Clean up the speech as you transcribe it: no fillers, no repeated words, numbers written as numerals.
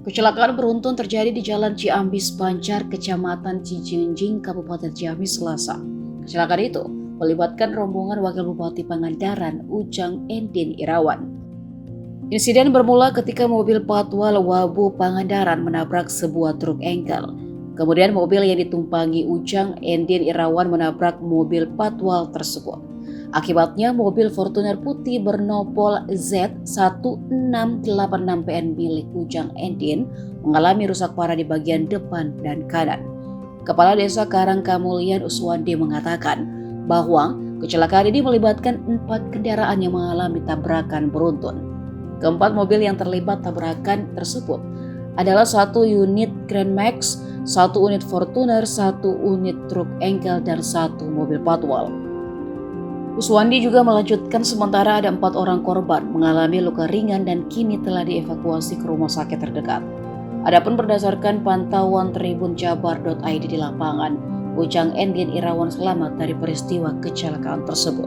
Kecelakaan beruntun terjadi di Jalan Ciamis Banjar, Kecamatan Cijinjing, Kabupaten Ciamis, Selasa. Kecelakaan itu melibatkan rombongan Wakil Bupati Pangandaran, Ujang Endin Irawan. Insiden bermula ketika mobil Patwal Wabu Pangandaran menabrak sebuah truk engkel. Kemudian mobil yang ditumpangi Ujang Endin Irawan menabrak mobil Patwal tersebut. Akibatnya mobil Fortuner putih bernopol Z1686PN milik Ujang Endin mengalami rusak parah di bagian depan dan kanan. Kepala Desa Karangkamulian Uswandi mengatakan bahwa kecelakaan ini melibatkan 4 kendaraan yang mengalami tabrakan beruntun. Keempat mobil yang terlibat tabrakan tersebut adalah 1 unit Grand Max, 1 unit Fortuner, 1 unit truk engkel, dan 1 mobil Patwal. Uswandi juga melanjutkan sementara ada 4 orang korban mengalami luka ringan dan kini telah dievakuasi ke rumah sakit terdekat. Adapun berdasarkan pantauan tribunjabar.id di lapangan, Ujang Endin Irawan selamat dari peristiwa kecelakaan tersebut.